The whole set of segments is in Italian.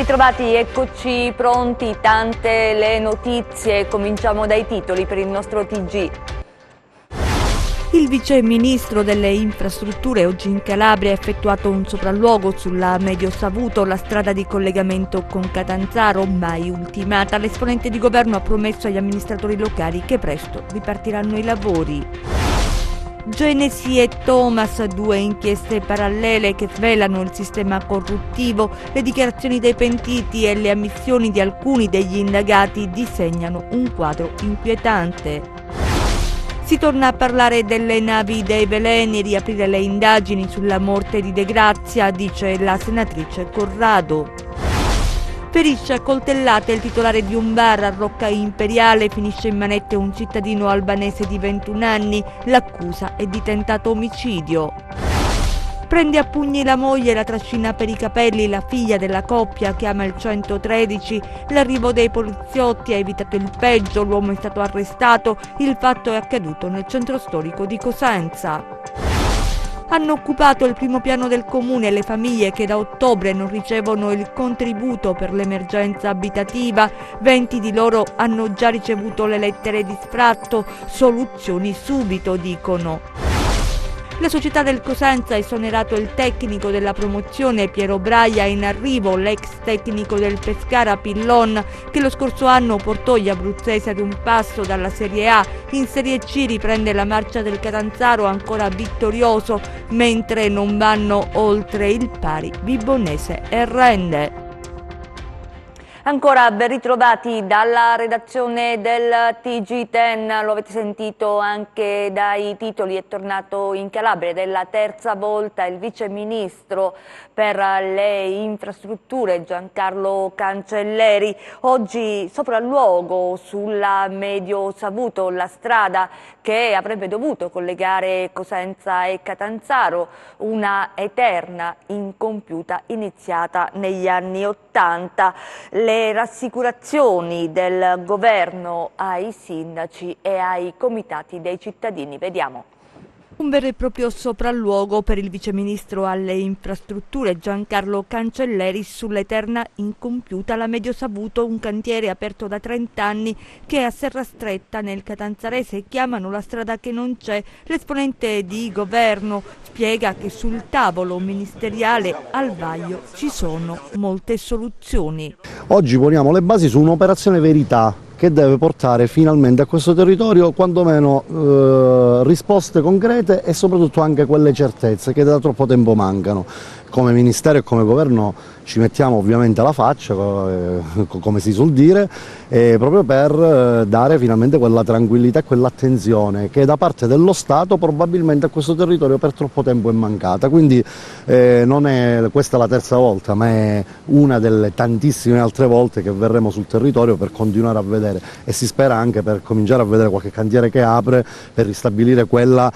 ritrovati, eccoci pronti, tante le notizie, cominciamo dai titoli per il nostro TG. Il vice ministro delle infrastrutture oggi in Calabria ha effettuato un sopralluogo sulla Medio Savuto, la strada di collegamento con Catanzaro, mai ultimata. L'esponente di governo ha promesso agli amministratori locali che presto ripartiranno i lavori. Genesi e Thomas, due inchieste parallele che svelano il sistema corruttivo, le dichiarazioni dei pentiti e le ammissioni di alcuni degli indagati disegnano un quadro inquietante. Si torna a parlare delle navi dei veleni e riaprire le indagini sulla morte di De Grazia, dice la senatrice Corrado. Ferisce a coltellate il titolare di un bar a Rocca Imperiale, finisce in manette un cittadino albanese di 21 anni, l'accusa è di tentato omicidio. Prende a pugni la moglie e la trascina per i capelli, la figlia della coppia chiama il 113, l'arrivo dei poliziotti ha evitato il peggio, l'uomo è stato arrestato, il fatto è accaduto nel centro storico di Cosenza. Hanno occupato il primo piano del comune le famiglie che da ottobre non ricevono il contributo per l'emergenza abitativa, 20 di loro hanno già ricevuto le lettere di sfratto, soluzioni subito dicono. La società del Cosenza ha esonerato il tecnico della promozione Piero Braia, in arrivo l'ex tecnico del Pescara Pillon che lo scorso anno portò gli abruzzesi ad un passo dalla Serie A. In Serie C riprende la marcia del Catanzaro ancora vittorioso, mentre non vanno oltre il pari Vibonese e Rende. Ancora ben ritrovati dalla redazione del TG10, lo avete sentito anche dai titoli, è tornato in Calabria, della terza volta il vice ministro per le infrastrutture Giancarlo Cancelleri, oggi sopralluogo sulla Medio Savuto, la strada che avrebbe dovuto collegare Cosenza e Catanzaro, una eterna incompiuta iniziata negli anni '80. Le rassicurazioni del governo ai sindaci e ai comitati dei cittadini. Vediamo. Un vero e proprio sopralluogo per il viceministro alle infrastrutture Giancarlo Cancelleri sull'eterna incompiuta la Medio Savuto, un cantiere aperto da 30 anni che a Serra Stretta nel Catanzarese chiamano la strada che non c'è. L'esponente di governo spiega che sul tavolo ministeriale al vaglio ci sono molte soluzioni. Oggi poniamo le basi su un'operazione verità che deve portare finalmente a questo territorio quantomeno risposte concrete e soprattutto anche quelle certezze che da troppo tempo mancano. Come Ministero e come Governo ci mettiamo ovviamente la faccia, come si suol dire, proprio per dare finalmente quella tranquillità e quell'attenzione che da parte dello Stato probabilmente a questo territorio per troppo tempo è mancata. Quindi non è questa la terza volta, ma è una delle tantissime altre volte che verremo sul territorio per continuare a vedere e si spera anche per cominciare a vedere qualche cantiere che apre per ristabilire quella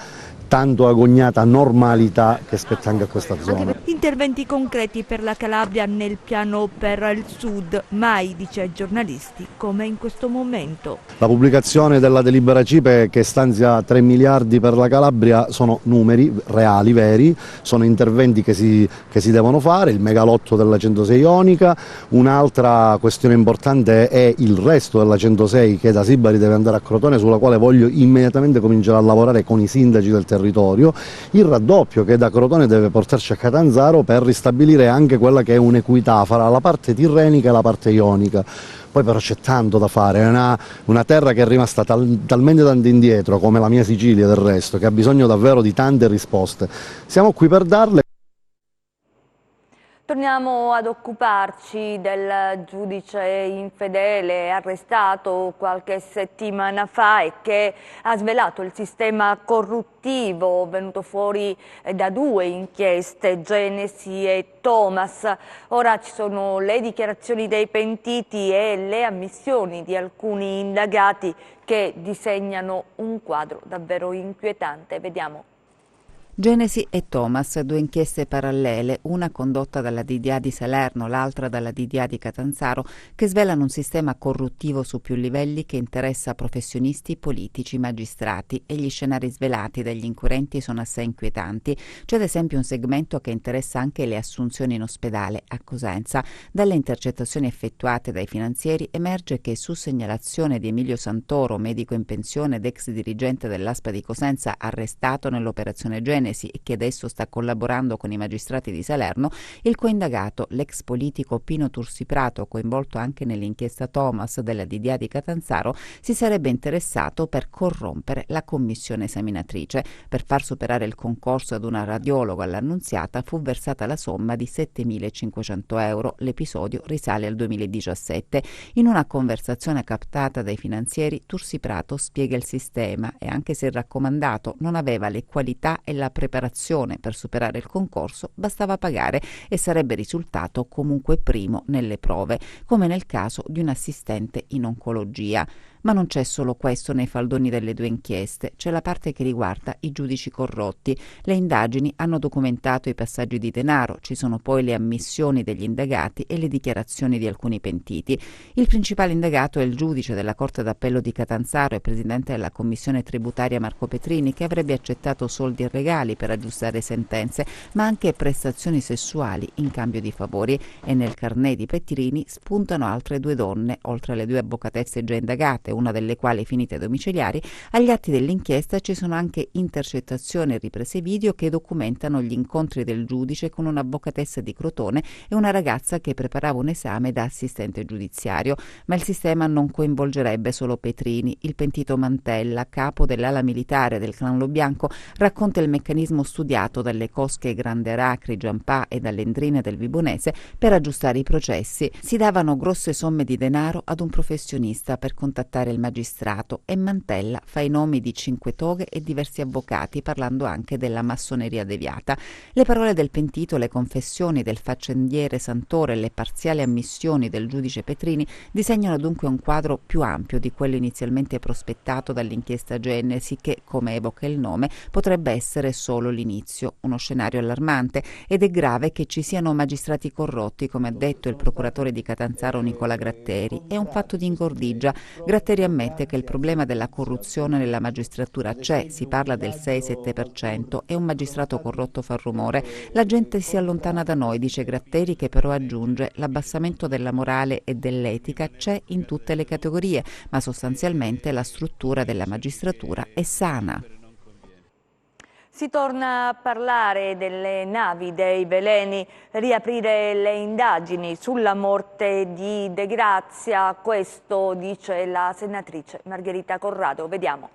tanto agognata normalità che spetta anche a questa zona. Interventi concreti per la Calabria nel piano per il sud, mai, dice ai giornalisti, come in questo momento. La pubblicazione della delibera CIPE che stanzia 3 miliardi per la Calabria sono numeri reali, veri, sono interventi che si devono fare, il megalotto della 106 Ionica, un'altra questione importante è il resto della 106 che da Sibari deve andare a Crotone, sulla quale voglio immediatamente cominciare a lavorare con i sindaci del territorio, il raddoppio che da Crotone deve portarci a Catanzaro per ristabilire anche quella che è un'equità fra la parte tirrenica e la parte ionica. Poi però c'è tanto da fare, è una terra che è rimasta talmente tanto indietro, come la mia Sicilia del resto, che ha bisogno davvero di tante risposte. Siamo qui per darle. Torniamo ad occuparci del giudice infedele arrestato qualche settimana fa e che ha svelato il sistema corruttivo venuto fuori da due inchieste, Genesi e Thomas. Ora ci sono le dichiarazioni dei pentiti e le ammissioni di alcuni indagati che disegnano un quadro davvero inquietante. Vediamo. Genesi e Thomas, due inchieste parallele, una condotta dalla DDA di Salerno, l'altra dalla DDA di Catanzaro, che svelano un sistema corruttivo su più livelli che interessa professionisti, politici, magistrati, e gli scenari svelati dagli inquirenti sono assai inquietanti. C'è ad esempio un segmento che interessa anche le assunzioni in ospedale a Cosenza. Dalle intercettazioni effettuate dai finanzieri emerge che, su segnalazione di Emilio Santoro, medico in pensione ed ex dirigente dell'ASPA di Cosenza, arrestato nell'operazione Genesi e che adesso sta collaborando con i magistrati di Salerno, il coindagato, l'ex politico Pino Tursiprato, coinvolto anche nell'inchiesta Thomas della DDA di Catanzaro, si sarebbe interessato per corrompere la commissione esaminatrice. Per far superare il concorso ad una radiologa all'Annunziata fu versata la somma di 7.500 euro. L'episodio risale al 2017. In una conversazione captata dai finanzieri, Tursiprato spiega il sistema e, anche se il raccomandato non aveva le qualità e la preparazione per superare il concorso, bastava pagare e sarebbe risultato comunque primo nelle prove, come nel caso di un assistente in oncologia. Ma non c'è solo questo nei faldoni delle due inchieste, c'è la parte che riguarda i giudici corrotti. Le indagini hanno documentato i passaggi di denaro, ci sono poi le ammissioni degli indagati e le dichiarazioni di alcuni pentiti. Il principale indagato è il giudice della Corte d'Appello di Catanzaro e presidente della commissione tributaria Marco Petrini, che avrebbe accettato soldi e regali per aggiustare sentenze, ma anche prestazioni sessuali in cambio di favori. E nel carnet di Petrini spuntano altre due donne, oltre alle due avvocatesse già indagate, una delle quali finite domiciliari. Agli atti dell'inchiesta ci sono anche intercettazioni e riprese video che documentano gli incontri del giudice con un'avvocatessa di Crotone e una ragazza che preparava un esame da assistente giudiziario. Ma il sistema non coinvolgerebbe solo Petrini. Il pentito Mantella, capo dell'ala militare del clan Lo Bianco, racconta il meccanismo studiato dalle cosche Grande Racri, Giampà e dalle Endrine del Vibonese per aggiustare i processi. Si davano grosse somme di denaro ad un professionista per contattare il magistrato, e Mantella fa i nomi di 5 toghe e diversi avvocati, parlando anche della massoneria deviata. Le parole del pentito, le confessioni del faccendiere Santoro e le parziali ammissioni del giudice Petrini disegnano dunque un quadro più ampio di quello inizialmente prospettato dall'inchiesta Genesi, che, come evoca il nome, potrebbe essere solo l'inizio. Uno scenario allarmante, ed è grave che ci siano magistrati corrotti, come ha detto il procuratore di Catanzaro Nicola Gratteri. È un fatto di ingordigia. Gratteri ammette che il problema della corruzione nella magistratura c'è, si parla del 6-7%, e un magistrato corrotto fa rumore. La gente si allontana da noi, dice Gratteri, che però aggiunge: l'abbassamento della morale e dell'etica c'è in tutte le categorie, ma sostanzialmente la struttura della magistratura è sana. Si torna a parlare delle navi dei veleni, riaprire le indagini sulla morte di De Grazia, questo dice la senatrice Margherita Corrado. Vediamo.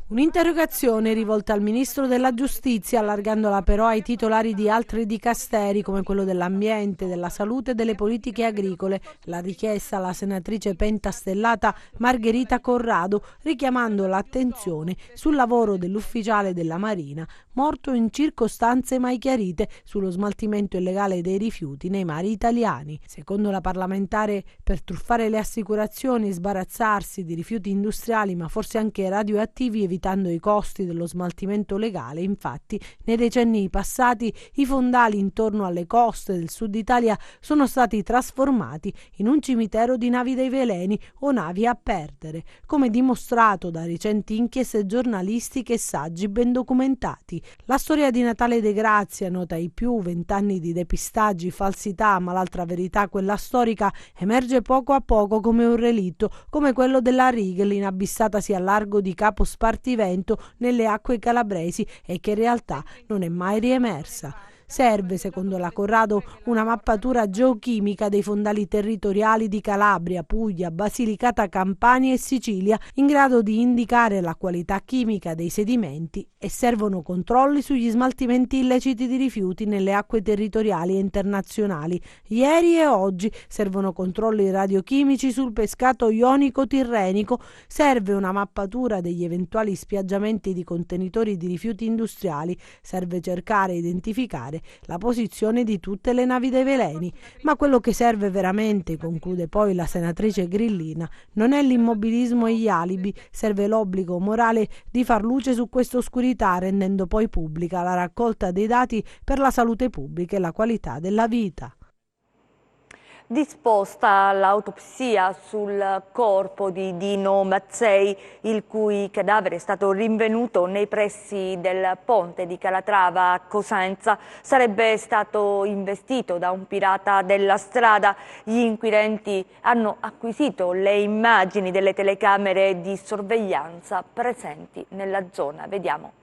Un'interrogazione rivolta al Ministro della Giustizia, allargandola però ai titolari di altri dicasteri come quello dell'ambiente, della salute e delle politiche agricole. La richiesta alla senatrice pentastellata Margherita Corrado, richiamando l'attenzione sul lavoro dell'ufficiale della Marina, morto in circostanze mai chiarite sullo smaltimento illegale dei rifiuti nei mari italiani. Secondo la parlamentare, per truffare le assicurazioni e sbarazzarsi di rifiuti industriali, ma forse anche radioattivi, evitando i costi dello smaltimento legale, infatti, nei decenni passati i fondali intorno alle coste del sud Italia sono stati trasformati in un cimitero di navi dei veleni o navi a perdere, come dimostrato da recenti inchieste giornalistiche e saggi ben documentati. La storia di Natale De Grazia, nota ai più, 20 anni di depistaggi, falsità, ma l'altra verità, quella storica, emerge poco a poco come un relitto, come quello della Rigel, inabissatasi al largo di Capo Spartivento nelle acque calabresi, e che in realtà non è mai riemersa. Serve, secondo la Corrado, una mappatura geochimica dei fondali territoriali di Calabria, Puglia, Basilicata, Campania e Sicilia, in grado di indicare la qualità chimica dei sedimenti, e servono controlli sugli smaltimenti illeciti di rifiuti nelle acque territoriali e internazionali. Ieri e oggi servono controlli radiochimici sul pescato ionico-tirrenico, serve una mappatura degli eventuali spiaggiamenti di contenitori di rifiuti industriali, serve cercare e identificare la posizione di tutte le navi dei veleni. Ma quello che serve veramente, conclude poi la senatrice Grillina, non è l'immobilismo e gli alibi, serve l'obbligo morale di far luce su questa oscurità, rendendo poi pubblica la raccolta dei dati per la salute pubblica e la qualità della vita. Disposta l'autopsia sul corpo di Dino Mazzei, il cui cadavere è stato rinvenuto nei pressi del ponte di Calatrava a Cosenza. Sarebbe stato investito da un pirata della strada. Gli inquirenti hanno acquisito le immagini delle telecamere di sorveglianza presenti nella zona. Vediamo.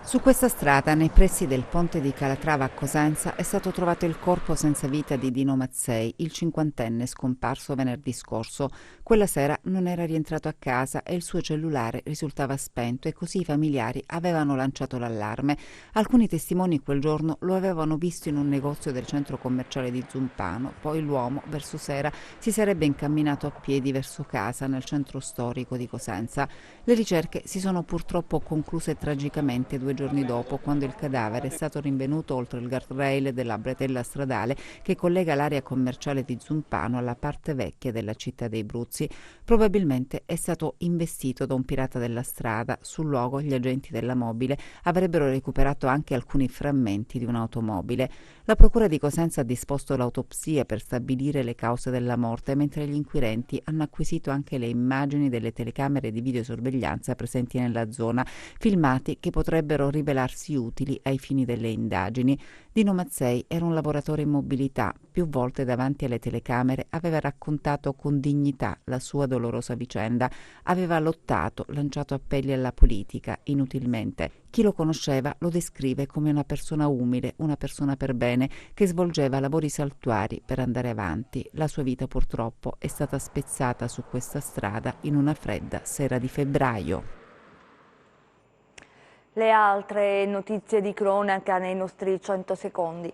Su questa strada, nei pressi del ponte di Calatrava a Cosenza, è stato trovato il corpo senza vita di Dino Mazzei, il cinquantenne scomparso venerdì scorso. Quella sera non era rientrato a casa e il suo cellulare risultava spento e così i familiari avevano lanciato l'allarme. Alcuni testimoni quel giorno lo avevano visto in un negozio del centro commerciale di Zumpano, poi l'uomo, verso sera, si sarebbe incamminato a piedi verso casa nel centro storico di Cosenza. Le ricerche si sono purtroppo concluse tragicamente 2 giorni dopo, quando il cadavere è stato rinvenuto oltre il guardrail della bretella stradale che collega l'area commerciale di Zumpano alla parte vecchia della città dei Bruzzi. Probabilmente è stato investito da un pirata della strada. Sul luogo gli agenti della mobile avrebbero recuperato anche alcuni frammenti di un'automobile. La procura di Cosenza ha disposto l'autopsia per stabilire le cause della morte, mentre gli inquirenti hanno acquisito anche le immagini delle telecamere di videosorveglianza presenti nella zona, filmati che potrebbero rivelarsi utili ai fini delle indagini. Dino Mazzei era un lavoratore in mobilità. Più volte davanti alle telecamere aveva raccontato con dignità la sua dolorosa vicenda. Aveva lottato, lanciato appelli alla politica, inutilmente. Chi lo conosceva lo descrive come una persona umile, una persona per bene, che svolgeva lavori saltuari per andare avanti. La sua vita purtroppo è stata spezzata su questa strada in una fredda sera di febbraio. Le altre notizie di cronaca nei nostri 100 secondi.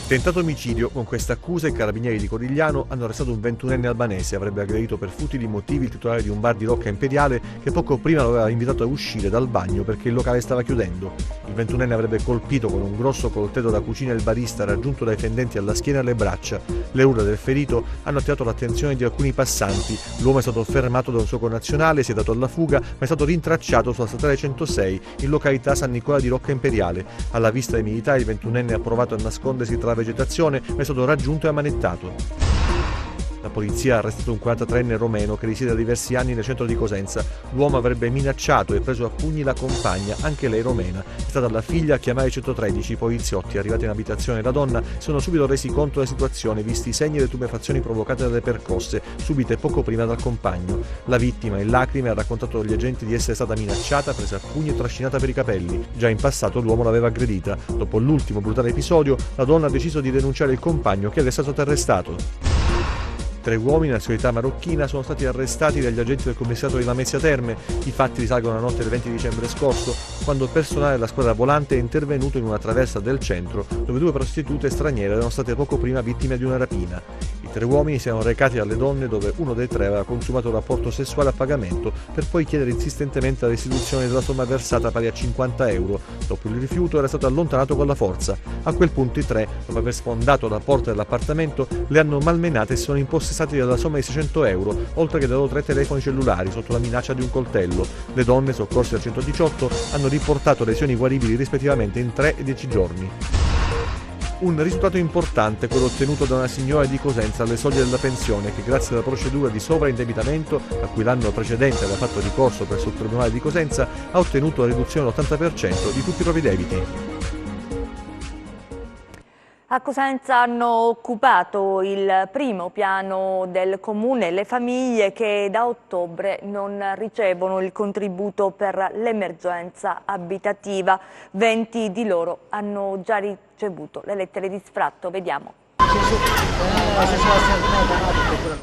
Tentato omicidio. Con questa accusa i carabinieri di Corigliano hanno arrestato un 21enne albanese. Avrebbe aggredito per futili motivi il titolare di un bar di Rocca Imperiale che poco prima lo aveva invitato a uscire dal bagno perché il locale stava chiudendo. Il 21enne avrebbe colpito con un grosso coltello da cucina il barista, raggiunto dai fendenti alla schiena e alle braccia. Le urla del ferito hanno attirato l'attenzione di alcuni passanti. L'uomo è stato fermato da un suo connazionale, si è dato alla fuga, ma è stato rintracciato sulla statale 106 in località San Nicola di Rocca Imperiale. Alla vista dei militari il 21enne ha provato a nascondersi tra vegetazione, ma è stato raggiunto e ammanettato. La polizia ha arrestato un 43enne romeno che risiede da diversi anni nel centro di Cosenza. L'uomo avrebbe minacciato e preso a pugni la compagna, anche lei romena. È stata la figlia a chiamare il 113. I poliziotti, arrivati in abitazione della donna, si sono subito resi conto della situazione, visti i segni delle tumefazioni provocate dalle percosse, subite poco prima dal compagno. La vittima, in lacrime, ha raccontato agli agenti di essere stata minacciata, presa a pugni e trascinata per i capelli. Già in passato l'uomo l'aveva aggredita. Dopo l'ultimo brutale episodio, la donna ha deciso di denunciare il compagno, che adesso è stato arrestato. 3 uomini di nazionalità marocchina sono stati arrestati dagli agenti del commissariato di Lamezia Terme. I fatti risalgono alla notte del 20 dicembre scorso, quando il personale della squadra volante è intervenuto in una traversa del centro, dove 2 prostitute straniere erano state poco prima vittime di una rapina. I 3 uomini si erano recati alle donne, dove uno dei 3 aveva consumato un rapporto sessuale a pagamento, per poi chiedere insistentemente la restituzione della somma versata, pari a 50 euro. Dopo il rifiuto era stato allontanato con la forza. A quel punto i 3, dopo aver sfondato la porta dell'appartamento, le hanno malmenate e si sono impossessati della somma di 600 euro, oltre che da 3 telefoni cellulari, sotto la minaccia di un coltello. Le donne, soccorse al 118, hanno riportato lesioni guaribili rispettivamente in 3 e 10 giorni. Un risultato importante, quello ottenuto da una signora di Cosenza alle soglie della pensione, che grazie alla procedura di sovraindebitamento, a cui l'anno precedente aveva fatto ricorso presso il Tribunale di Cosenza, ha ottenuto la riduzione all'80% di tutti i propri debiti. A Cosenza hanno occupato il primo piano del comune le famiglie che da ottobre non ricevono il contributo per l'emergenza abitativa. 20 di loro hanno già ricevuto le lettere di sfratto. Vediamo.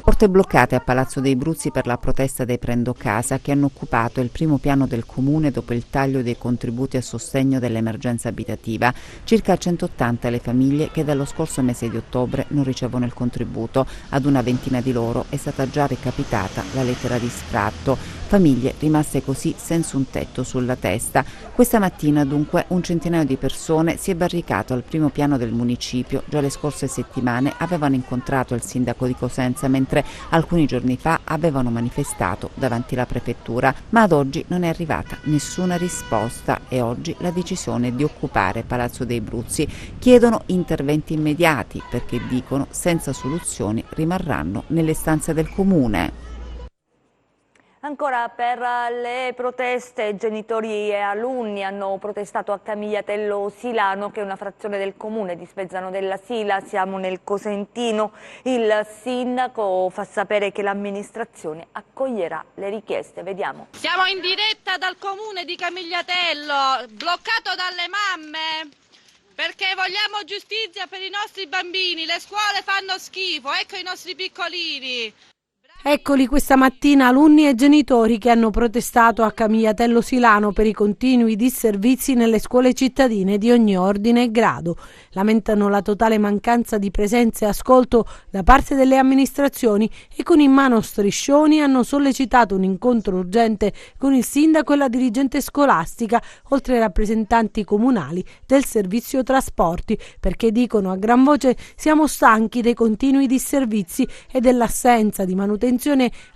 Porte bloccate a Palazzo dei Bruzzi per la protesta dei Prendo Casa, che hanno occupato il primo piano del comune dopo il taglio dei contributi a sostegno dell'emergenza abitativa. Circa 180 le famiglie che dallo scorso mese di ottobre non ricevono il contributo. Ad una ventina di loro è stata già recapitata la lettera di sfratto. famiglie rimaste così senza un tetto sulla testa. Questa mattina dunque un centinaio di persone si è barricato al primo piano del municipio. Già le scorse settimane avevano incontrato il sindaco di Cosenza, mentre alcuni giorni fa avevano manifestato davanti alla prefettura, ma ad oggi non è arrivata nessuna risposta e oggi la decisione è di occupare Palazzo dei Bruzzi. Chiedono interventi immediati perché dicono senza soluzioni rimarranno nelle stanze del comune. Ancora per le proteste, genitori e alunni hanno protestato a Camigliatello Silano, che è una frazione del comune di Spezzano della Sila. Siamo nel Cosentino. Il sindaco fa sapere che l'amministrazione accoglierà le richieste. Vediamo. Siamo in diretta dal comune di Camigliatello, bloccato dalle mamme, perché vogliamo giustizia per i nostri bambini. Le scuole fanno schifo, ecco i nostri piccolini. Eccoli questa mattina alunni e genitori che hanno protestato a Camigliatello Silano per i continui disservizi nelle scuole cittadine di ogni ordine e grado. Lamentano la totale mancanza di presenza e ascolto da parte delle amministrazioni e con in mano striscioni hanno sollecitato un incontro urgente con il sindaco e la dirigente scolastica, oltre ai rappresentanti comunali del servizio trasporti, perché dicono a gran voce: siamo stanchi dei continui disservizi e dell'assenza di manutenzione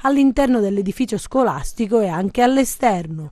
all'interno dell'edificio scolastico e anche all'esterno.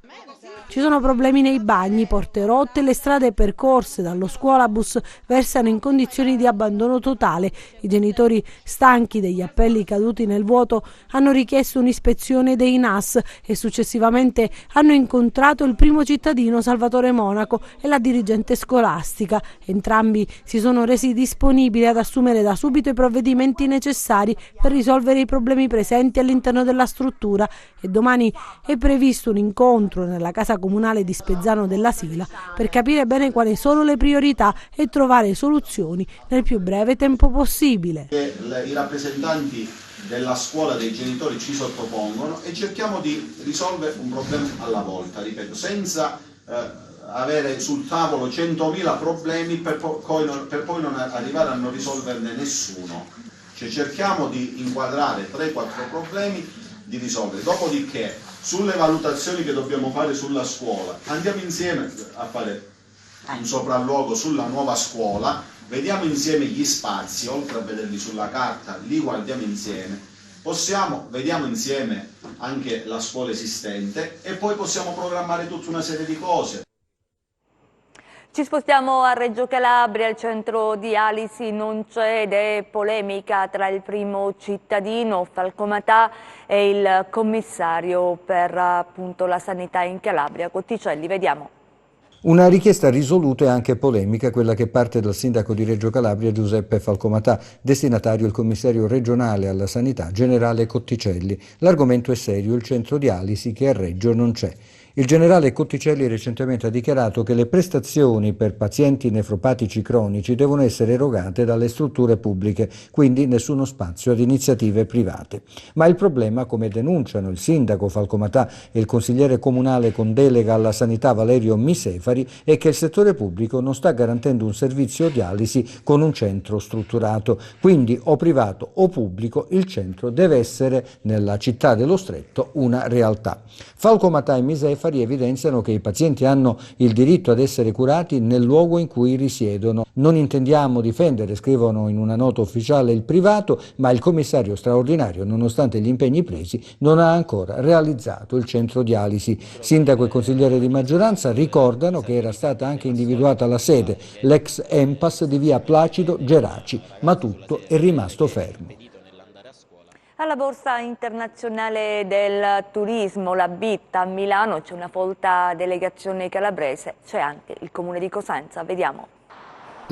Ci sono problemi nei bagni, porte rotte e le strade percorse dallo scuolabus versano in condizioni di abbandono totale. I genitori, stanchi degli appelli caduti nel vuoto, hanno richiesto un'ispezione dei NAS e successivamente hanno incontrato il primo cittadino Salvatore Monaco e la dirigente scolastica. Entrambi si sono resi disponibili ad assumere da subito i provvedimenti necessari per risolvere i problemi presenti all'interno della struttura e domani è previsto un incontro nella casa comunale di Spezzano della Sila per capire bene quali sono le priorità e trovare soluzioni nel più breve tempo possibile. I rappresentanti della scuola, dei genitori ci sottopongono e cerchiamo di risolvere un problema alla volta, ripeto, senza avere sul tavolo 100.000 problemi per poi non arrivare a non risolverne nessuno. Cioè cerchiamo di inquadrare 3-4 problemi, di risolvere, dopodiché sulle valutazioni che dobbiamo fare sulla scuola andiamo insieme a fare un sopralluogo sulla nuova scuola, vediamo insieme gli spazi, oltre a vederli sulla carta li guardiamo insieme, vediamo insieme anche la scuola esistente e poi possiamo programmare tutta una serie di cose. Ci spostiamo a Reggio Calabria, il centro dialisi non cede, polemica tra il primo cittadino Falcomatà e il commissario per appunto la sanità in Calabria, Cotticelli. Vediamo. Una richiesta risoluta e anche polemica, quella che parte dal sindaco di Reggio Calabria Giuseppe Falcomatà, destinatario il commissario regionale alla sanità generale Cotticelli. L'argomento è serio, il centro dialisi che a Reggio non c'è. Il generale Cotticelli recentemente ha dichiarato che le prestazioni per pazienti nefropatici cronici devono essere erogate dalle strutture pubbliche, quindi nessuno spazio ad iniziative private. Ma il problema, come denunciano il sindaco Falcomatà e il consigliere comunale con delega alla sanità Valerio Misefari, è che il settore pubblico non sta garantendo un servizio dialisi con un centro strutturato. Quindi o privato o pubblico, il centro deve essere nella città dello Stretto una realtà. Falcomatà e Misefari evidenziano che i pazienti hanno il diritto ad essere curati nel luogo in cui risiedono. Non intendiamo difendere, scrivono in una nota ufficiale, il privato, ma il commissario straordinario, nonostante gli impegni presi, non ha ancora realizzato il centro dialisi. Sindaco e consigliere di maggioranza ricordano che era stata anche individuata la sede, l'ex Empas di via Placido Geraci, ma tutto è rimasto fermo. Alla Borsa Internazionale del Turismo, la BIT a Milano, c'è una folta delegazione calabrese, c'è anche il comune di Cosenza, vediamo.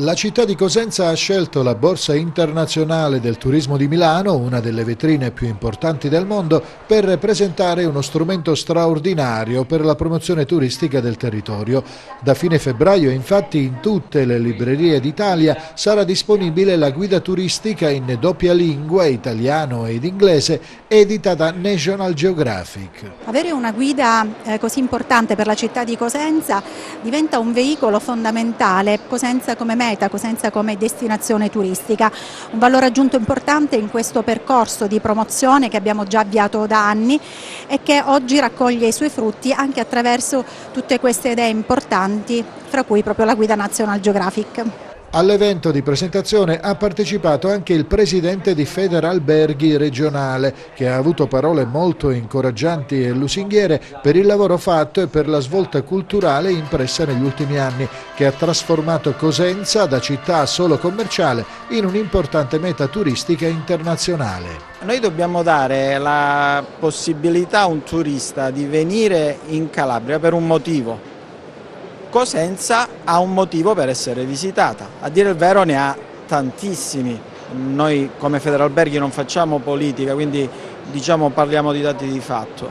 La città di Cosenza ha scelto la Borsa Internazionale del Turismo di Milano, una delle vetrine più importanti del mondo, per presentare uno strumento straordinario per la promozione turistica del territorio. Da fine febbraio, infatti, in tutte le librerie d'Italia sarà disponibile la guida turistica in doppia lingua, italiano ed inglese, edita da National Geographic. Avere una guida così importante per la città di Cosenza diventa un veicolo fondamentale. Cosenza come meta, Cosenza come destinazione turistica. Un valore aggiunto importante in questo percorso di promozione che abbiamo già avviato da anni e che oggi raccoglie i suoi frutti anche attraverso tutte queste idee importanti, fra cui proprio la guida National Geographic. All'evento di presentazione ha partecipato anche il presidente di Federalberghi regionale, che ha avuto parole molto incoraggianti e lusinghiere per il lavoro fatto e per la svolta culturale impressa negli ultimi anni, che ha trasformato Cosenza da città solo commerciale in un'importante meta turistica internazionale. Noi dobbiamo dare la possibilità a un turista di venire in Calabria per un motivo. Cosenza ha un motivo per essere visitata, a dire il vero ne ha tantissimi. Noi come Federalberghi non facciamo politica, quindi diciamo parliamo di dati di fatto.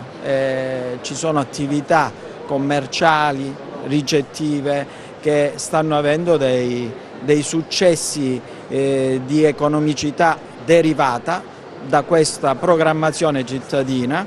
Ci sono attività commerciali, ricettive che stanno avendo dei successi di economicità derivata da questa programmazione cittadina,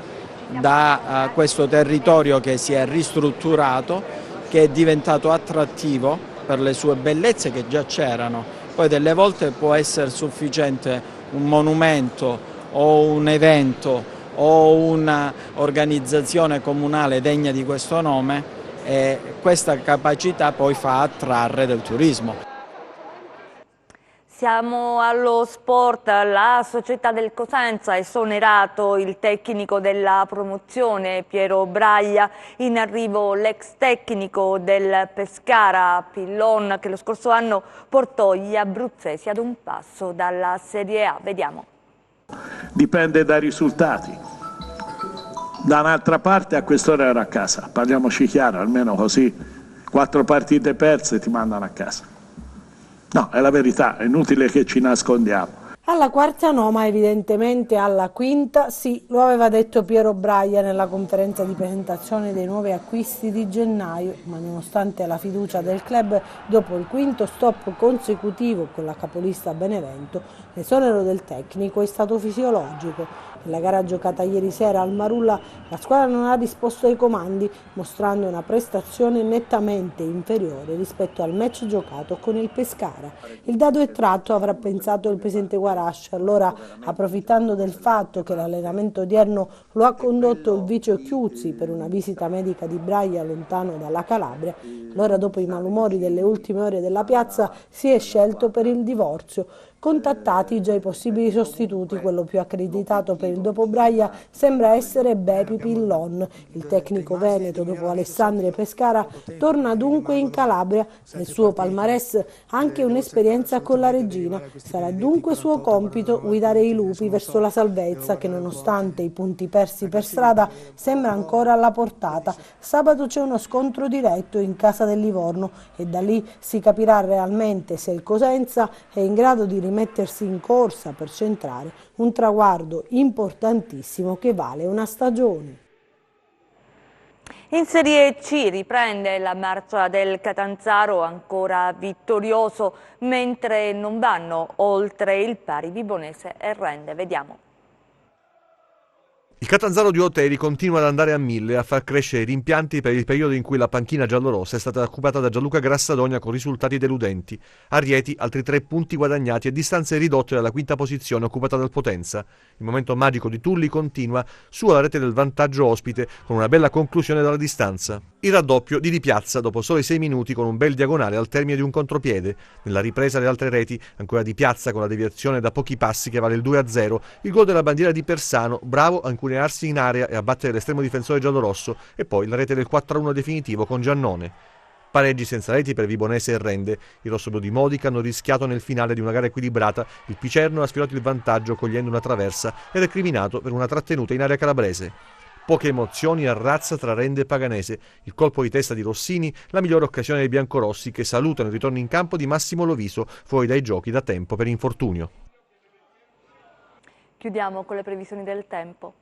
da questo territorio che si è ristrutturato, che è diventato attrattivo per le sue bellezze che già c'erano. Poi delle volte può essere sufficiente un monumento o un evento o un'organizzazione comunale degna di questo nome e questa capacità poi fa attrarre del turismo. Siamo allo sport. La società del Cosenza ha esonerato il tecnico della promozione Piero Braia, in arrivo l'ex tecnico del Pescara Pillon, che lo scorso anno portò gli abruzzesi ad un passo dalla Serie A. Vediamo. Dipende dai risultati. Da un'altra parte a quest'ora ero a casa, parliamoci chiaro, almeno così 4 partite perse ti mandano a casa. No, è la verità, è inutile che ci nascondiamo. Alla quarta no, ma evidentemente alla quinta sì, lo aveva detto Piero Braia nella conferenza di presentazione dei nuovi acquisti di gennaio, ma nonostante la fiducia del club, dopo il quinto stop consecutivo con la capolista Benevento, l'esonero del tecnico è stato fisiologico. Nella gara giocata ieri sera al Marulla la squadra non ha risposto ai comandi, mostrando una prestazione nettamente inferiore rispetto al match giocato con il Pescara. Il dado è tratto, avrà pensato il presidente Guarascia. Allora, approfittando del fatto che l'allenamento odierno lo ha condotto il vice Chiuzzi per una visita medica di Braia lontano dalla Calabria, allora dopo i malumori delle ultime ore della piazza si è scelto per il divorzio. Contattati già i possibili sostituti, quello più accreditato per il dopo Braia sembra essere Bepi Pillon. Il tecnico veneto, dopo Alessandria e Pescara, torna dunque in Calabria. Nel suo palmarès anche un'esperienza con la Regina. Sarà dunque suo compito guidare i lupi verso la salvezza che, nonostante i punti persi per strada, sembra ancora alla portata. Sabato c'è uno scontro diretto in casa del Livorno e da lì si capirà realmente se il Cosenza è in grado di rimettersi in corsa per centrare un traguardo importantissimo che vale una stagione. In Serie C riprende la marcia del Catanzaro, ancora vittorioso, mentre non vanno oltre il pari Vibonese e Rende. Vediamo. Il Catanzaro di Oteri continua ad andare a 1000 a far crescere i rimpianti per il periodo in cui la panchina giallorossa è stata occupata da Gianluca Grassadonia con risultati deludenti. A Rieti altri 3 punti guadagnati e distanze ridotte dalla quinta posizione occupata dal Potenza. Il momento magico di Tulli continua su alla rete del vantaggio ospite con una bella conclusione dalla distanza. Il raddoppio di Di Piazza dopo soli 6 minuti con un bel diagonale al termine di un contropiede. Nella ripresa delle altre reti, ancora Di Piazza con la deviazione da pochi passi che vale il 2-0, il gol della bandiera di Persano, bravo a incunearsi in area e a battere l'estremo difensore giallorosso, e poi la rete del 4-1 definitivo con Giannone. Pareggi senza reti per Vibonese e Rende. I rossoblu di Modica hanno rischiato nel finale di una gara equilibrata. Il Picerno ha sfiorato il vantaggio cogliendo una traversa ed è recriminato per una trattenuta in area calabrese. Poche emozioni a razza tra Rende e Paganese. Il colpo di testa di Rossini, la migliore occasione dei biancorossi che salutano il ritorno in campo di Massimo Loviso, fuori dai giochi da tempo per infortunio. Chiudiamo con le previsioni del tempo.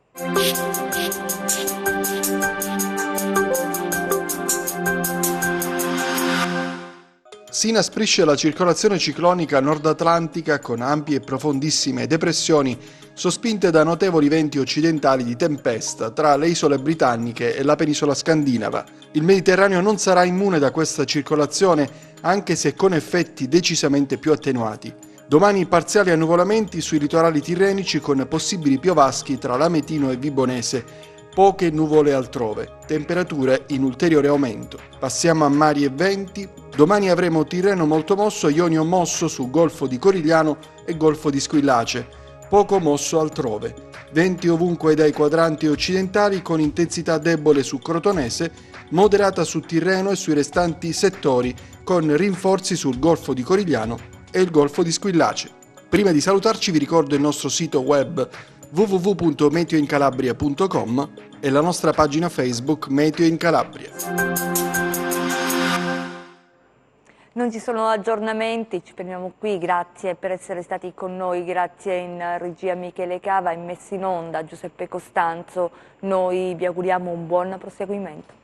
Si inasprisce la circolazione ciclonica nord-atlantica con ampie e profondissime depressioni sospinte da notevoli venti occidentali di tempesta tra le isole britanniche e la penisola scandinava. Il Mediterraneo non sarà immune da questa circolazione, anche se con effetti decisamente più attenuati. Domani parziali annuvolamenti sui litorali tirrenici con possibili piovaschi tra Lametino e Vibonese, poche nuvole altrove, temperature in ulteriore aumento. Passiamo a mari e venti. Domani avremo Tirreno molto mosso, Ionio mosso sul Golfo di Corigliano e Golfo di Squillace, poco mosso altrove. Venti ovunque dai quadranti occidentali con intensità debole su Crotonese, moderata su Tirreno e sui restanti settori, con rinforzi sul Golfo di Corigliano e il Golfo di Squillace. Prima di salutarci vi ricordo il nostro sito web www.meteoincalabria.com e la nostra pagina Facebook Meteo in Calabria. Non ci sono aggiornamenti, ci fermiamo qui, grazie per essere stati con noi, grazie in regia Michele Cava, in messa in onda Giuseppe Costanzo, noi vi auguriamo un buon proseguimento.